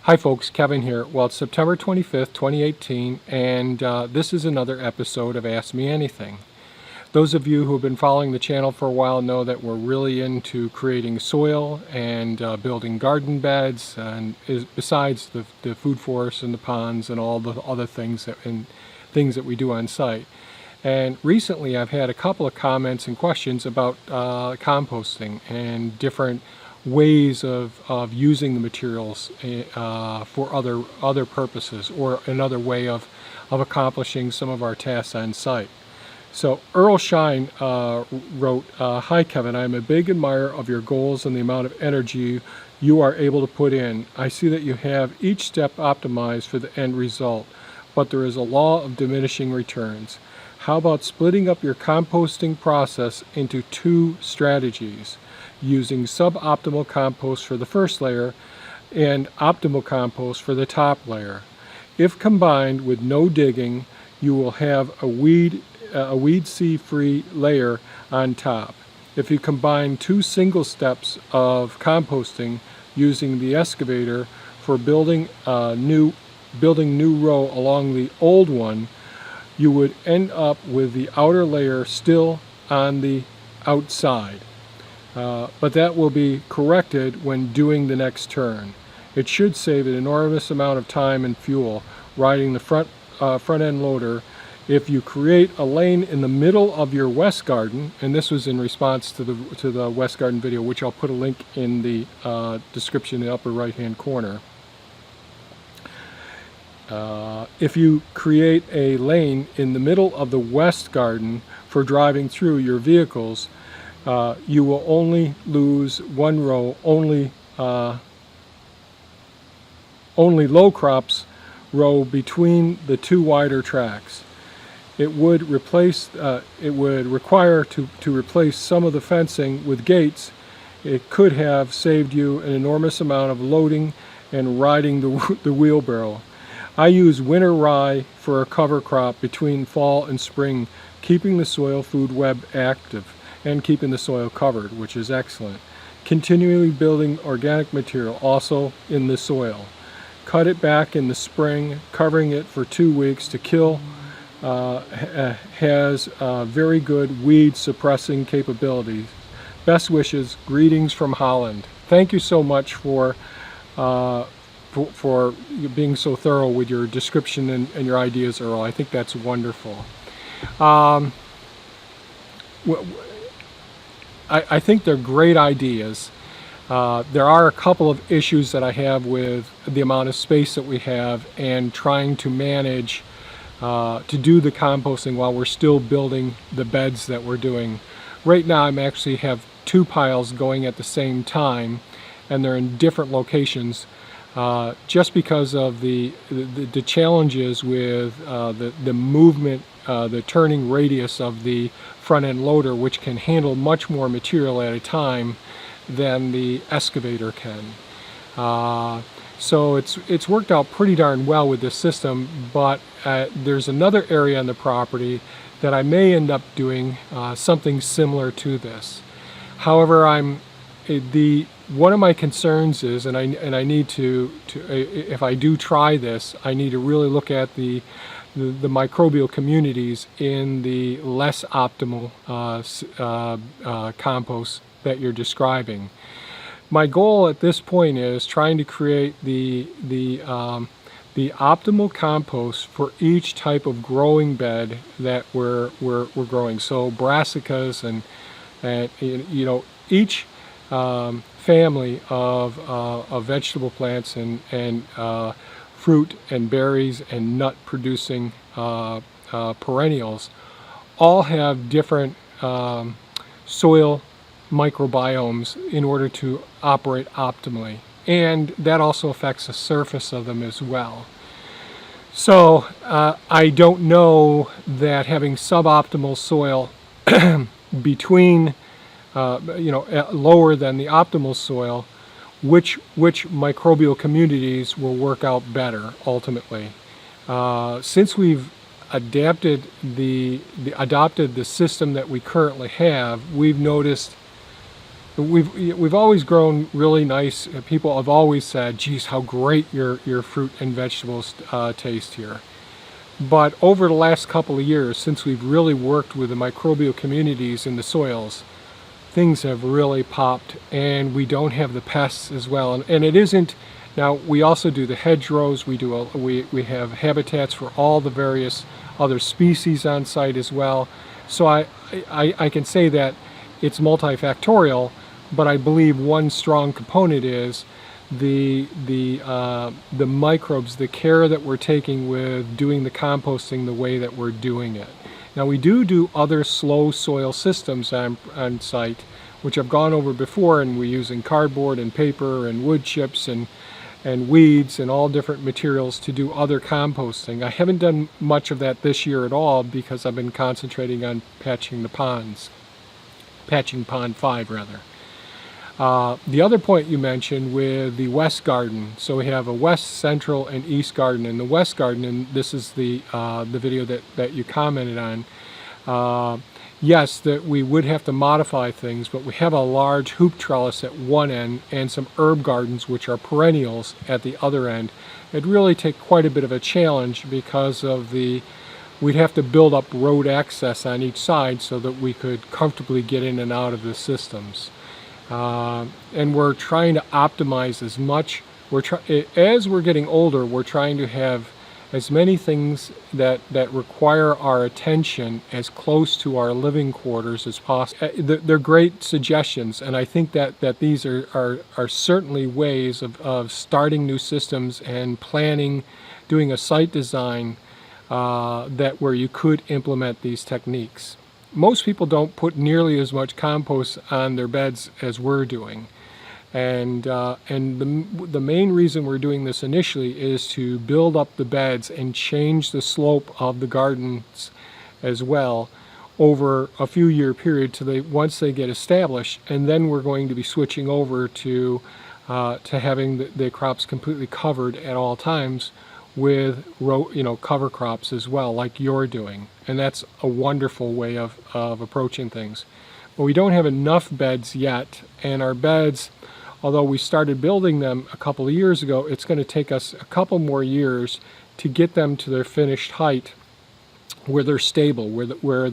Hi folks, Kevin here. Well, it's September 25th, 2018, and this is another episode of Ask Me Anything. Those of you who have been following the channel for a while know that we're really into creating soil and building garden beds, and besides the food forests and the ponds and all the other things that we do on site. And recently I've had a couple of comments and questions about composting and different ways of using the materials for other purposes, or another way of accomplishing some of our tasks on site. So Earl Shine wrote, "Hi Kevin, I'm a big admirer of your goals and the amount of energy you are able to put in. I see that you have each step optimized for the end result, but there is a law of diminishing returns. How about splitting up your composting process into two strategies, using suboptimal compost for the first layer and optimal compost for the top layer? If combined with no digging, you will have a weed seed-free layer on top. If you combine two single steps of composting using the excavator for building new row along the old one, you would end up with the outer layer still on the outside. But that will be corrected when doing the next turn. It should save an enormous amount of time and fuel riding the front end loader. If you create a lane in the middle of your west garden," and this was in response to the west garden video, which I'll put a link in the description in the upper right hand corner. If you create a lane in the middle of the west garden for driving through your vehicles, you will only lose one row. Only low crops row between the two wider tracks. It would require to replace some of the fencing with gates. It could have saved you an enormous amount of loading and riding the wheelbarrow. I use winter rye for a cover crop between fall and spring, keeping the soil food web active and keeping the soil covered, which is excellent. Continually building organic material also in the soil. Cut it back in the spring, covering it for 2 weeks to kill. Has very good weed suppressing capabilities. Best wishes, greetings from Holland." Thank you so much for being so thorough with your description and your ideas, Earl. I think that's wonderful. I think they're great ideas. There are a couple of issues that I have with the amount of space that we have and trying to manage to do the composting while we're still building the beds that we're doing. Right now I'm actually have two piles going at the same time, and they're in different locations just because of the challenges with the movement, the turning radius of the front end loader, which can handle much more material at a time than the excavator can. So it's worked out pretty darn well with this system, but there's another area on the property that I may end up doing something similar to this. However, one of my concerns is, and I need to if I do try this, I need to really look at the microbial communities in the less optimal compost that you're describing. My goal at this point is trying to create the optimal compost for each type of growing bed that we're growing. So brassicas and you know, each family of vegetable plants and fruit and berries and nut producing perennials all have different soil microbiomes in order to operate optimally, and that also affects the surface of them as well. So I don't know that having suboptimal soil between lower than the optimal soil, which microbial communities will work out better ultimately. Since we've adopted the system that we currently have, we've noticed we've always grown really nice. People have always said, "Geez, how great your fruit and vegetables taste here." But over the last couple of years, since we've really worked with the microbial communities in the soils, things have really popped, and we don't have the pests as well. And it isn't. Now we also do the hedgerows. We have habitats for all the various other species on site as well. So I can say that it's multifactorial, but I believe one strong component is the microbes, the care that we're taking with doing the composting the way that we're doing it. Now we do other slow soil systems on site, which I've gone over before, and we're using cardboard and paper and wood chips and weeds and all different materials to do other composting. I haven't done much of that this year at all because I've been concentrating on patching pond 5 rather. The other point you mentioned with the west garden, so we have a west, central, and east garden. In the west garden, and this is the video that you commented on, yes, that we would have to modify things, but we have a large hoop trellis at one end and some herb gardens, which are perennials, at the other end. It'd really take quite a bit of a challenge because of we'd have to build up road access on each side so that we could comfortably get in and out of the systems. And we're trying to optimize as much. As we're getting older, we're trying to have as many things that require our attention as close to our living quarters as possible. They're great suggestions, and I think that these are certainly ways of starting new systems and planning, doing a site design where you could implement these techniques. Most people don't put nearly as much compost on their beds as we're doing. And the main reason we're doing this initially is to build up the beds and change the slope of the gardens as well over a few year period once they get established. And then we're going to be switching over to having the crops completely covered at all times with cover crops as well, like you're doing. And that's a wonderful way of approaching things. But we don't have enough beds yet, and our beds, although we started building them a couple of years ago, it's going to take us a couple more years to get them to their finished height where they're stable, we're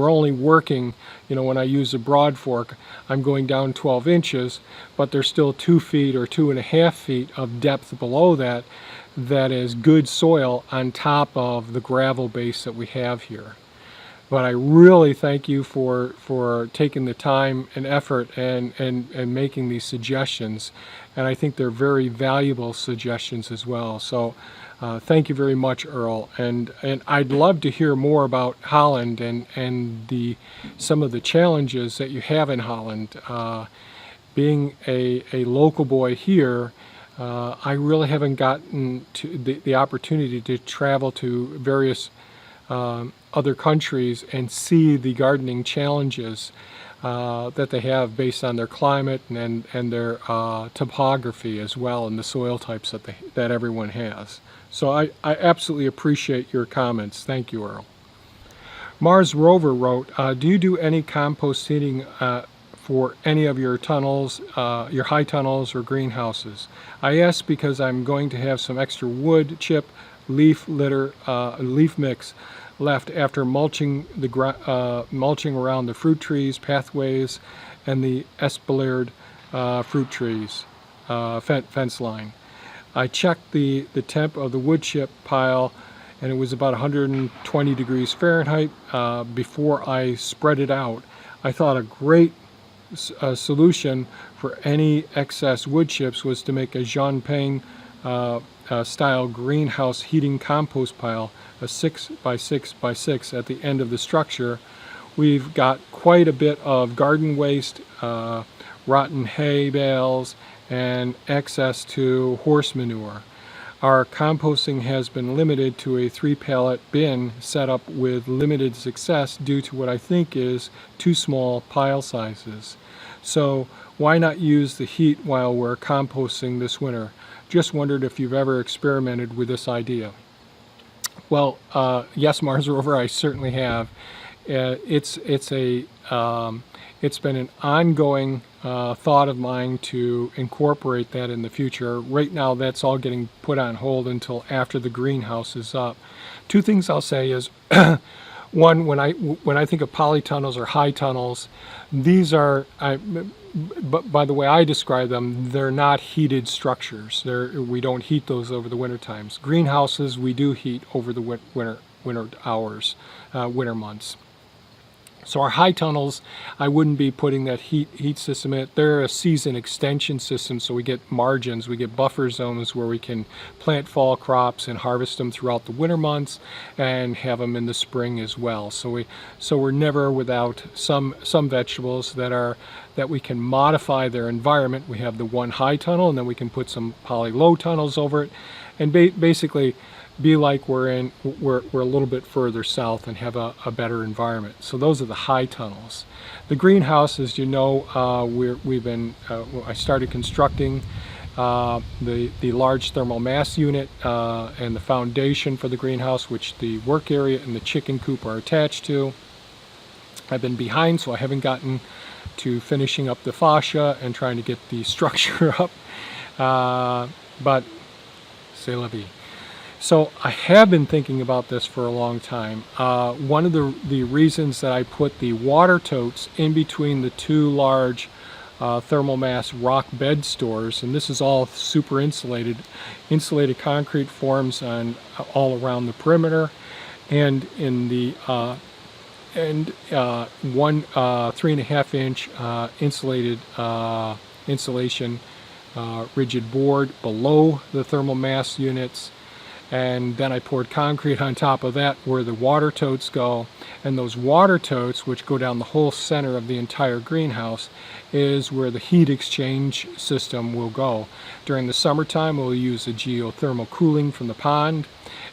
only working, when I use a broad fork, I'm going down 12 inches, but there's still 2 feet or 2.5 feet of depth below that is good soil on top of the gravel base that we have here. But I really thank you for taking the time and effort and making these suggestions, and I think they're very valuable suggestions as well. So thank you very much, Earl, and I'd love to hear more about Holland and some of the challenges that you have in Holland. Being a local boy here, I really haven't gotten to the opportunity to travel to various other countries and see the gardening challenges that they have based on their climate and their topography as well, and the soil types that everyone has. So I absolutely appreciate your comments. Thank you, Earl. Mars Rover wrote, do you do any compost seeding for any of your tunnels, your high tunnels or greenhouses? I ask because I'm going to have some extra wood chip, leaf litter, leaf mix left after mulching around the fruit trees, pathways, and the espaliered fruit trees fence line. I checked the temp of the wood chip pile, and it was about 120 degrees Fahrenheit before I spread it out. I thought a great solution for any excess wood chips was to make a Zhangping style greenhouse heating compost pile, a 6 by 6 by 6 at the end of the structure. We've got quite a bit of garden waste, rotten hay bales, and access to horse manure. Our composting has been limited to a 3-pallet bin set up with limited success due to what I think is too small pile sizes. So why not use the heat while we're composting this winter? Just wondered if you've ever experimented with this idea. Well, yes, Mars Rover, I certainly have. it's been an ongoing thought of mine to incorporate that in the future. Right now, that's all getting put on hold until after the greenhouse is up. Two things I'll say is, one, when I think of polytunnels or high tunnels, these are, but by the way I describe them, they're not heated structures. We don't heat those over the winter times. Greenhouses we do heat over the winter hours, winter months. So our high tunnels, I wouldn't be putting that heat system in it. They're a season extension system, so we get margins, we get buffer zones where we can plant fall crops and harvest them throughout the winter months and have them in the spring as well. So we're never without some vegetables that we can modify their environment. We have the one high tunnel, and then we can put some poly low tunnels over it, and basically be like we're a little bit further south and have a better environment. So those are the high tunnels. The greenhouse, as you know, I started constructing the large thermal mass unit and the foundation for the greenhouse, which the work area and the chicken coop are attached to. I've been behind, so I haven't gotten to finishing up the fascia and trying to get the structure up, but c'est la vie. So I have been thinking about this for a long time. One of the reasons that I put the water totes in between the two large thermal mass rock bed stores, and this is all super insulated concrete forms on all around the perimeter, and in the one 3.5 inch insulation rigid board below the thermal mass units. And then I poured concrete on top of that where the water totes go. And those water totes, which go down the whole center of the entire greenhouse, is where the heat exchange system will go. During the summertime, we'll use the geothermal cooling from the pond.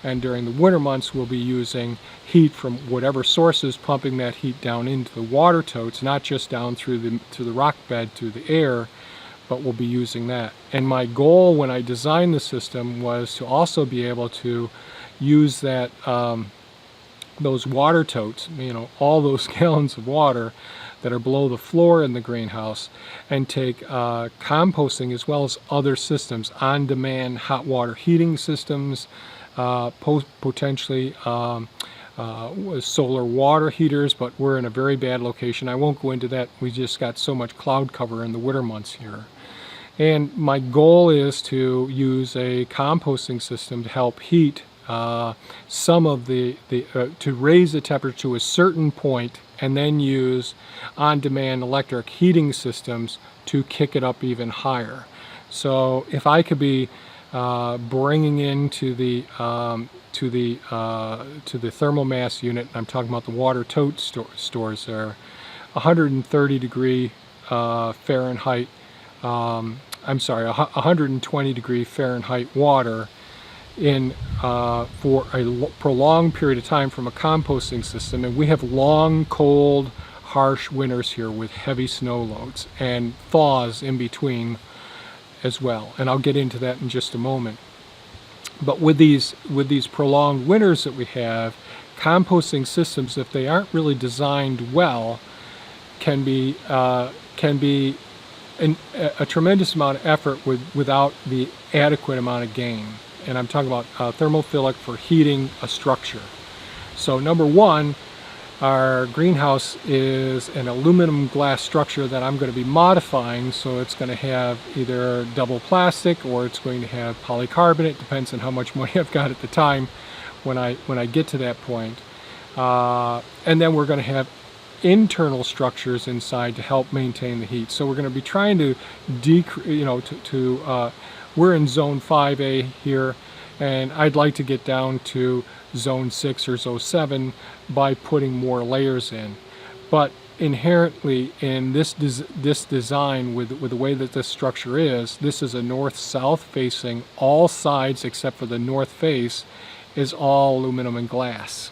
And during the winter months, we'll be using heat from whatever source is pumping that heat down into the water totes, not just down through the rock bed to the air, but we'll be using that. And my goal when I designed the system was to also be able to use that those water totes, all those gallons of water that are below the floor in the greenhouse, and take composting as well as other systems, on-demand hot water heating systems, potentially solar water heaters, but we're in a very bad location. I won't go into that. We just got so much cloud cover in the winter months here. And my goal is to use a composting system to help heat some of to raise the temperature to a certain point, and then use on-demand electric heating systems to kick it up even higher. So if I could be bringing into the thermal mass unit, I'm talking about the water tote stores there, 130 degree Fahrenheit, 120 degree Fahrenheit water in for a prolonged period of time from a composting system. And we have long, cold, harsh winters here with heavy snow loads and thaws in between as well. And I'll get into that in just a moment. But with these prolonged winters that we have, composting systems, if they aren't really designed well, can be a tremendous amount of effort without the adequate amount of gain. And I'm talking about thermophilic for heating a structure. So number one, our greenhouse is an aluminum glass structure that I'm going to be modifying, so it's going to have either double plastic or it's going to have polycarbonate. Depends on how much money I've got at the time when I get to that point. And then we're going to have internal structures inside to help maintain the heat. So we're going to be trying to we're in zone 5A here, and I'd like to get down to zone 6 or zone 7 by putting more layers in. But inherently in this design, with the way that this structure is, this is a north-south facing. All sides except for the north face is all aluminum and glass.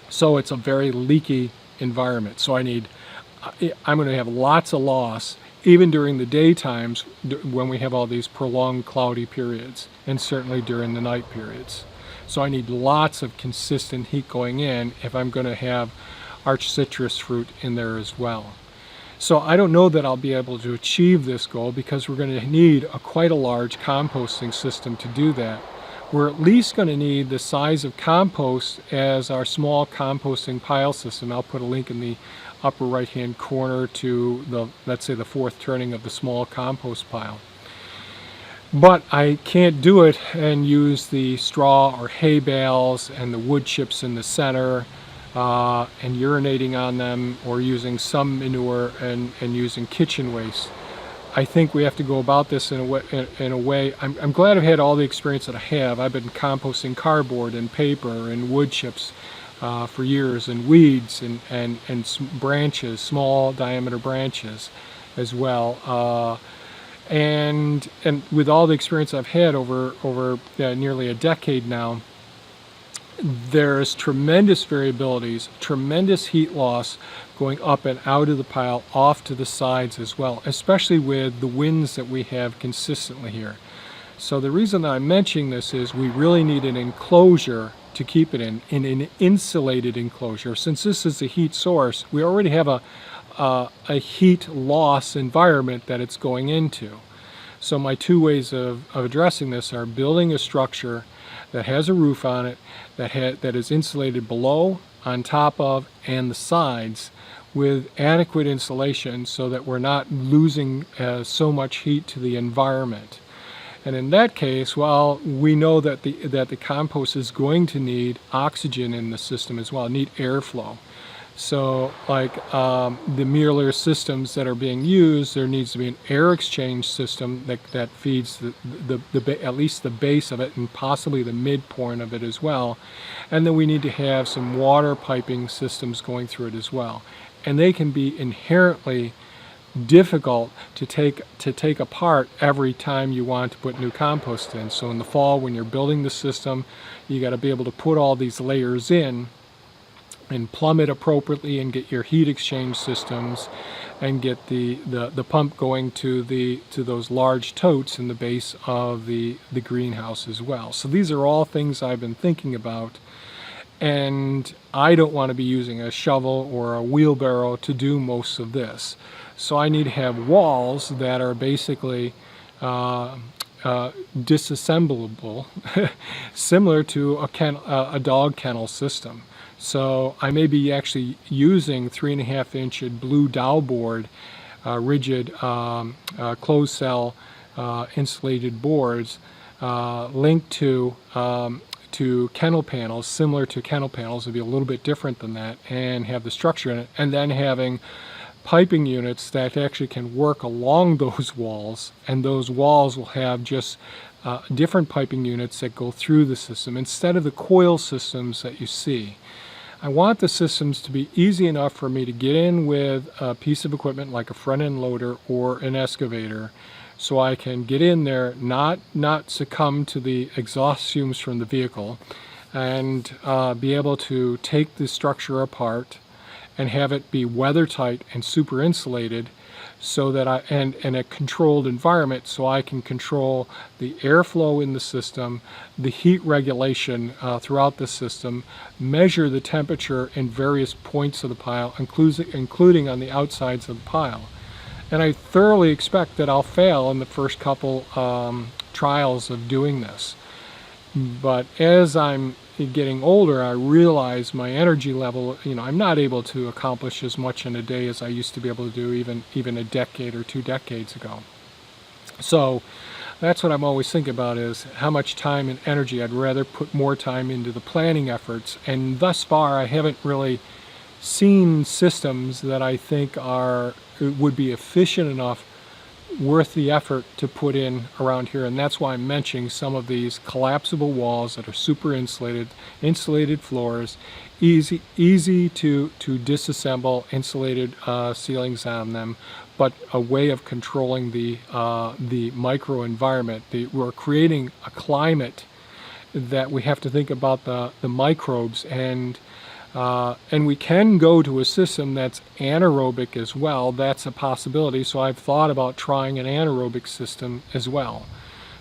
So it's a very leaky environment. So I'm going to have lots of loss even during the daytimes when we have all these prolonged cloudy periods, and certainly during the night periods. So I need lots of consistent heat going in if I'm going to have arch citrus fruit in there as well. So I don't know that I'll be able to achieve this goal because we're going to need quite a large composting system to do that. We're at least going to need the size of compost as our small composting pile system. I'll put a link in the upper right hand corner to the, let's say, the fourth turning of the small compost pile. But I can't do it and use the straw or hay bales and the wood chips in the center and urinating on them, or using some manure and using kitchen waste. I think we have to go about this in a way. I'm glad I've had all the experience that I have. I've been composting cardboard and paper and wood chips for years, and weeds and branches, small diameter branches as well. And with all the experience I've had over nearly a decade now, there's tremendous variabilities, tremendous heat loss going up and out of the pile, off to the sides as well, especially with the winds that we have consistently here. So the reason that I'm mentioning this is we really need an enclosure to keep it in an insulated enclosure. Since this is a heat source, we already have a heat loss environment that it's going into. So my two ways of addressing this are building a structure that has a roof on it, that is insulated below, on top of, and the sides, with adequate insulation so that we're not losing so much heat to the environment. And in that case, well, we know that the compost is going to need oxygen in the system as well, need airflow. So like the Mueller systems that are being used, there needs to be an air exchange system that feeds at least the base of it, and possibly the midpoint of it as well. And then we need to have some water piping systems going through it as well. And they can be inherently difficult to take apart every time you want to put new compost in. So in the fall, when you're building the system, you got to be able to put all these layers in and plumb it appropriately, and get your heat exchange systems, and get the pump going to those large totes in the base of the greenhouse as well. So these are all things I've been thinking about, and I don't want to be using a shovel or a wheelbarrow to do most of this. So I need to have walls that are basically disassemblable, similar to a dog kennel system. So I may be actually using 3.5-inch blue dowel board, rigid closed cell insulated boards linked to kennel panels, similar to kennel panels. It'd be a little bit different than that, and have the structure in it, and then having piping units that actually can work along those walls, and those walls will have just different piping units that go through the system instead of the coil systems that you see. I want the systems to be easy enough for me to get in with a piece of equipment like a front end loader or an excavator, so I can get in there, not succumb to the exhaust fumes from the vehicle, and be able to take the structure apart and have it be weather tight and super insulated, so that and a controlled environment, so I can control the airflow in the system, the heat regulation throughout the system, measure the temperature in various points of the pile, including on the outsides of the pile. And I thoroughly expect that I'll fail in the first couple trials of doing this. But as I'm getting older, I realize my energy level, I'm not able to accomplish as much in a day as I used to be able to do even a decade or 2 decades ago. So that's what I'm always thinking about, is how much time and energy. I'd rather put more time into the planning efforts, and thus far I haven't really seen systems that I think would be efficient enough, worth the effort to put in around here. And that's why I'm mentioning some of these collapsible walls that are super insulated floors, easy to disassemble, insulated ceilings on them, but a way of controlling the microenvironment. We're creating a climate that we have to think about the microbes, and we can go to a system that's anaerobic as well. That's a possibility. So I've thought about trying an anaerobic system as well.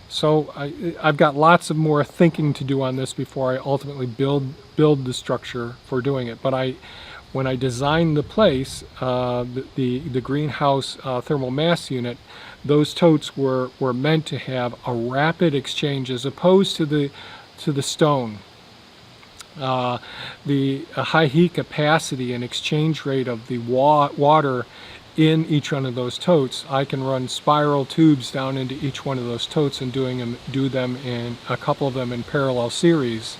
So I've got lots of more thinking to do on this before I ultimately build the structure for doing it. But when I designed the place, the greenhouse thermal mass unit, those totes were meant to have a rapid exchange as opposed to the stone. The high heat capacity and exchange rate of the water in each one of those totes, I can run spiral tubes down into each one of those totes and do them in a couple of them in parallel series,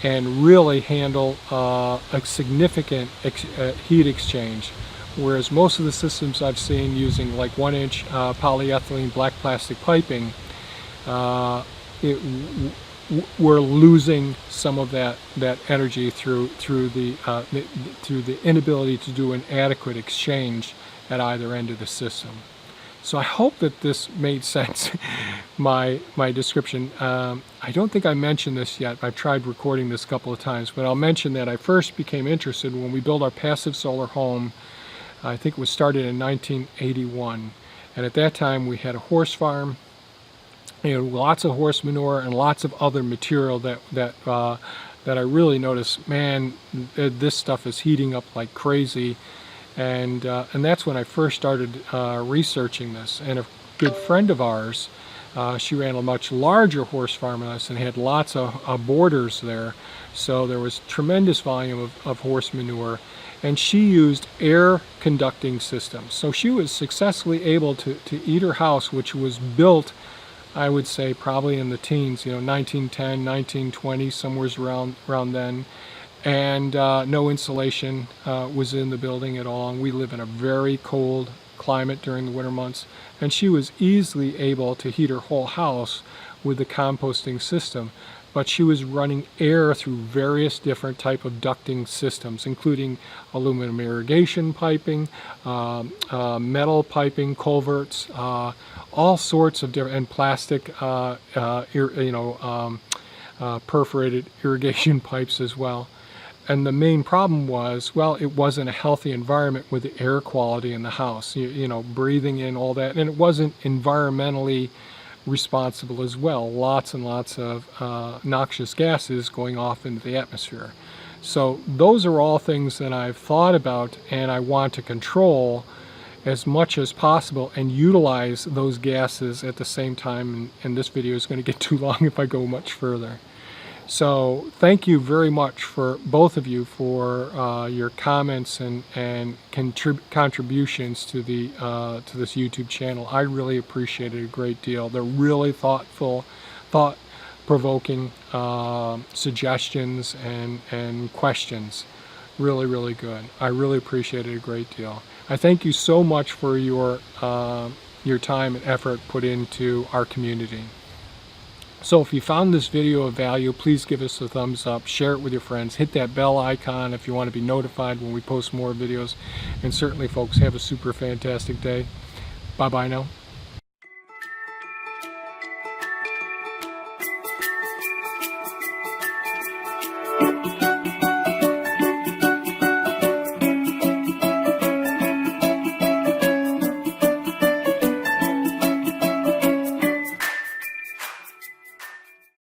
and really handle a significant heat exchange. Whereas most of the systems I've seen using like 1-inch polyethylene black plastic piping, we're losing some of that energy through the inability to do an adequate exchange at either end of the system. So I hope that this made sense, my description. I don't think I mentioned this yet. I've tried recording this a couple of times, but I'll mention that I first became interested when we built our passive solar home. I think it was started in 1981, and at that time we had a horse farm. Lots of horse manure and lots of other material that I really noticed, man, this stuff is heating up like crazy. And that's when I first started researching this. And a good friend of ours, she ran a much larger horse farm than us and had lots of borders there. So there was tremendous volume of horse manure. And she used air conducting systems. So she was successfully able to heat her house, which was built, I would say, probably in the teens, 1910, 1920, somewhere around then. And no insulation was in the building at all. And we live in a very cold climate during the winter months. And she was easily able to heat her whole house with the composting system. But she was running air through various different type of ducting systems, including aluminum irrigation piping, metal piping, culverts, all sorts of different, and plastic, perforated irrigation pipes as well. And the main problem was, well, it wasn't a healthy environment with the air quality in the house, breathing in all that, and it wasn't environmentally responsible as well. Lots and lots of noxious gases going off into the atmosphere. So those are all things that I've thought about and I want to control as much as possible and utilize those gases at the same time. And this video is going to get too long if I go much further. So thank you very much for both of you for your comments and contributions to this YouTube channel. I really appreciate it a great deal. They're really thoughtful, thought-provoking suggestions and questions. Really, really good. I really appreciate it a great deal. I thank you so much for your time and effort put into our community. So if you found this video of value, please give us a thumbs up, share it with your friends, hit that bell icon if you want to be notified when we post more videos. And certainly, folks, have a super fantastic day. Bye-bye now.